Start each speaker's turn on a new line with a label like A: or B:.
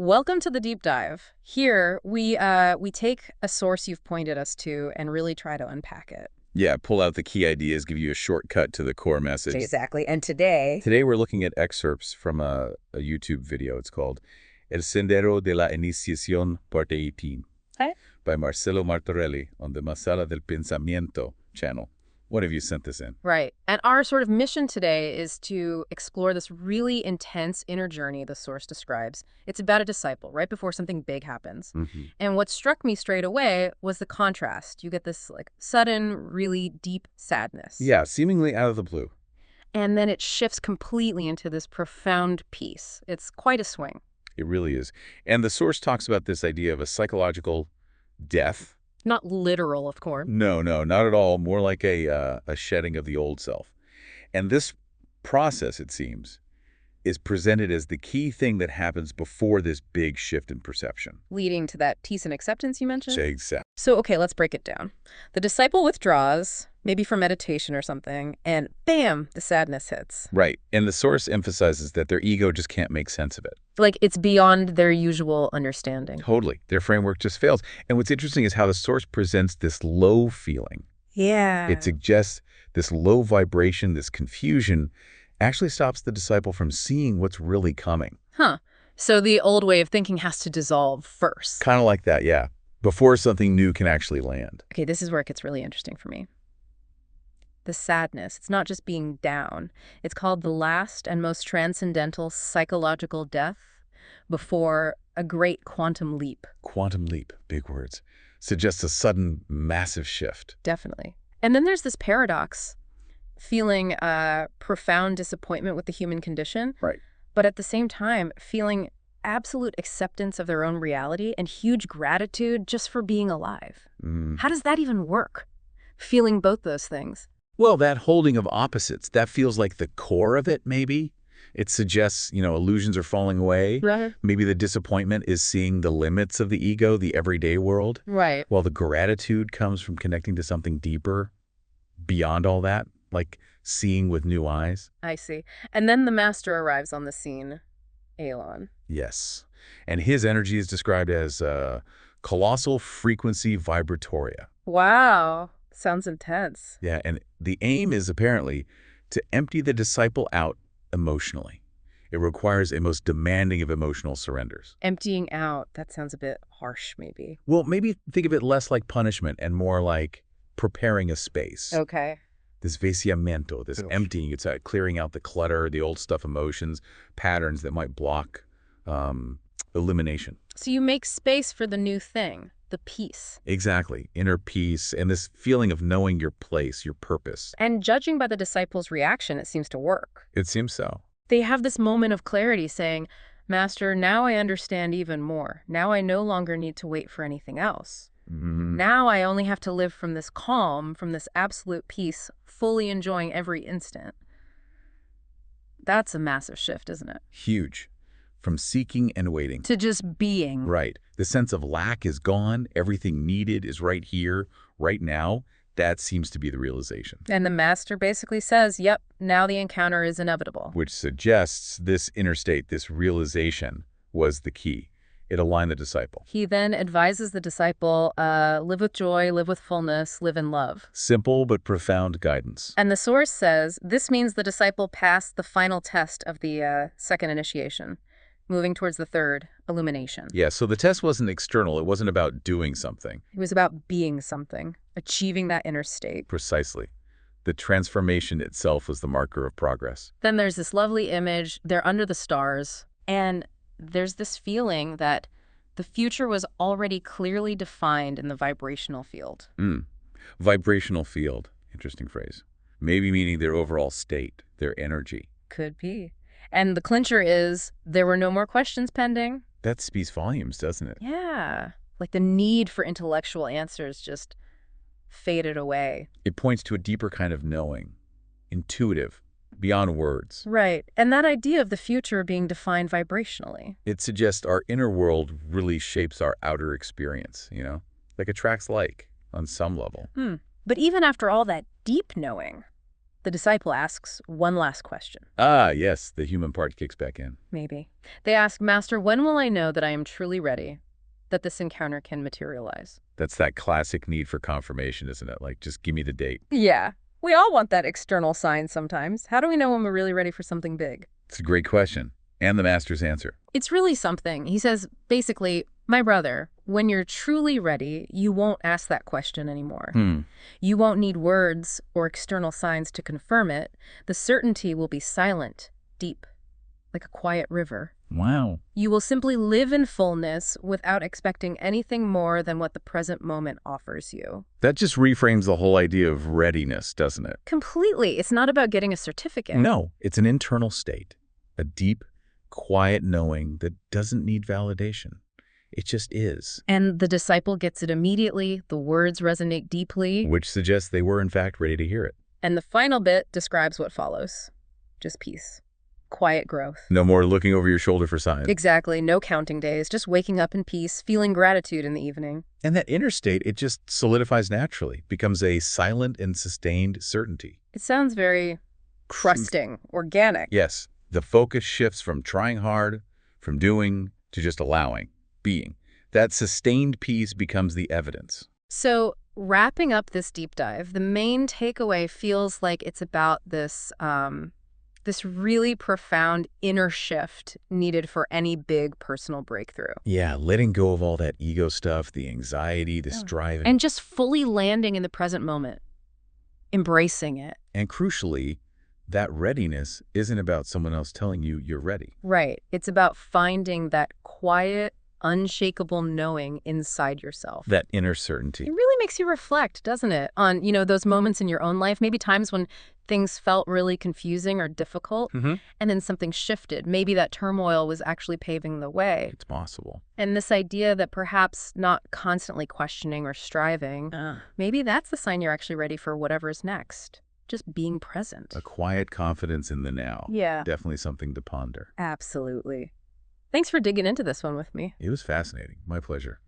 A: Welcome to the deep dive. Here, we take a source you've pointed us to and really try to unpack it.
B: Yeah, pull out the key ideas, give you a shortcut to the core message.
A: Exactly. And today...
B: Today we're looking at excerpts from a YouTube video. It's called El Sendero de la Iniciación, Parte 18, by Marcelo Martorelli on the Masala del Pensamiento channel. What have you sent this in?
A: Right. And our sort of mission today is to explore this really intense inner journey the source describes. It's about a disciple right before something big happens. And what struck me straight away was the contrast. You get this like sudden, really deep sadness.
B: Yeah, seemingly out of the blue.
A: And then it shifts completely into this profound peace. It's quite a swing.
B: It really is. And the source talks about this idea of a psychological death.
A: Not literal, of course.
B: No, not at all. More like a shedding of the old self. And this process, it seems, is presented as the key thing that happens before this big shift in perception.
A: Leading to that peace and acceptance you mentioned?
B: Exactly.
A: So, okay, let's break it down. The disciple withdraws, maybe for meditation or something, and bam, the sadness hits.
B: Right. And the source emphasizes that their ego just can't make sense of it.
A: Like it's beyond their usual understanding.
B: Totally. Their framework just fails. And what's interesting is how the source presents this low feeling.
A: Yeah.
B: It suggests this low vibration, this confusion, actually stops the disciple from seeing what's really coming.
A: Huh. So the old way of thinking has to dissolve first.
B: Kind of like that, yeah. Before something new can actually land.
A: Okay, this is where it gets really interesting for me. The sadness, it's not just being down. It's called the last and most transcendental psychological death before a great quantum leap.
B: Quantum leap, big words. Suggests a sudden, massive shift.
A: Definitely. And then there's this paradox, feeling profound disappointment with the human condition.
B: Right.
A: But at the same time, feeling absolute acceptance of their own reality and huge gratitude just for being alive. How does that even work? Feeling both those things.
B: Well, that holding of opposites, that feels like the core of it, maybe. It suggests, illusions are falling away.
A: Right.
B: Maybe the disappointment is seeing the limits of the ego, the everyday world.
A: Right.
B: While the gratitude comes from connecting to something deeper, beyond all that, like seeing with new eyes.
A: I see. And then the master arrives on the scene, Elon.
B: Yes. And his energy is described as colossal frequency vibratoria.
A: Wow. Sounds intense.
B: Yeah, and the aim is apparently to empty the disciple out emotionally. It requires a most demanding of emotional surrenders.
A: Emptying out, that sounds a bit harsh, maybe.
B: Well, maybe think of it less like punishment and more like preparing a space.
A: Okay.
B: This vaciamiento, this emptying, it's clearing out the clutter, the old stuff, emotions, patterns that might block illumination.
A: So you make space for the new thing, the peace.
B: Exactly. Inner peace and this feeling of knowing your place, your purpose.
A: And judging by the disciples' reaction, it seems to work.
B: It seems so.
A: They have this moment of clarity saying, Master, now I understand even more. Now I no longer need to wait for anything else. Now I only have to live from this calm, from this absolute peace, fully enjoying every instant. That's a massive shift, isn't it?
B: Huge. From seeking and waiting.
A: To just being.
B: Right. The sense of lack is gone. Everything needed is right here, right now. That seems to be the realization.
A: And the master basically says, yep, now the encounter is inevitable.
B: Which suggests this inner state, this realization, was the key. It aligned the disciple.
A: He then advises the disciple, live with joy, live with fullness, live in love.
B: Simple but profound guidance.
A: And the source says this means the disciple passed the final test of the second initiation, moving towards the third, illumination.
B: Yeah, so the test wasn't external. It wasn't about doing something.
A: It was about being something, achieving that inner state.
B: Precisely. The transformation itself was the marker of progress.
A: Then there's this lovely image. They're under the stars, and there's this feeling that the future was already clearly defined in the vibrational field.
B: Vibrational field. Interesting phrase. Maybe meaning their overall state, their energy.
A: Could be. And the clincher is there were no more questions pending.
B: That speaks volumes, doesn't it?
A: Yeah. Like the need for intellectual answers just faded away.
B: It points to a deeper kind of knowing. Intuitive. Beyond words.
A: Right. And that idea of the future being defined vibrationally.
B: It suggests our inner world really shapes our outer experience, like attracts like on some level.
A: But even after all that deep knowing, The disciple asks one last question.
B: Ah, yes, the human part kicks back in.
A: Maybe. They ask, Master, when will I know that I am truly ready, that this encounter can materialize?
B: That's that classic need for confirmation, isn't it? Like, just give me the date.
A: Yeah. We all want that external sign sometimes. How do we know when we're really ready for something big?
B: It's a great question. And the master's answer.
A: It's really something. He says, basically, my brother, when you're truly ready, you won't ask that question anymore. You won't need words or external signs to confirm it. The certainty will be silent, deep, like a quiet river.
B: Wow.
A: You will simply live in fullness without expecting anything more than what the present moment offers you.
B: That just reframes the whole idea of readiness, doesn't it?
A: Completely. It's not about getting a certificate.
B: No, it's an internal state, a deep, quiet knowing that doesn't need validation. It just is.
A: And the disciple gets it immediately. The words resonate deeply.
B: Which suggests they were, in fact, ready to hear it.
A: And the final bit describes what follows. Just peace. Quiet growth.
B: No more looking over your shoulder for signs.
A: Exactly. No counting days. Just waking up in peace, feeling gratitude in the evening.
B: And that inner state, it just solidifies naturally, becomes a silent and sustained certainty.
A: It sounds very trusting, organic.
B: Yes. The focus shifts from trying hard, from doing, to just allowing, being. That sustained peace becomes the evidence.
A: So, wrapping up this deep dive, the main takeaway feels like it's about this really profound inner shift needed for any big personal breakthrough.
B: Yeah, letting go of all that ego stuff, the anxiety, the striving.
A: And just fully landing in the present moment, embracing it.
B: And crucially, that readiness isn't about someone else telling you you're ready.
A: Right. It's about finding that quiet, unshakable knowing inside yourself.
B: That inner certainty.
A: It really makes you reflect, doesn't it? On, those moments in your own life, maybe times when things felt really confusing or difficult, and then something shifted. Maybe that turmoil was actually paving the way.
B: It's possible.
A: And this idea that perhaps not constantly questioning or striving, maybe that's the sign you're actually ready for whatever is next. Just being present.
B: A quiet confidence in the now.
A: Yeah.
B: Definitely something to ponder.
A: Absolutely. Thanks for digging into this one with me.
B: It was fascinating. My pleasure.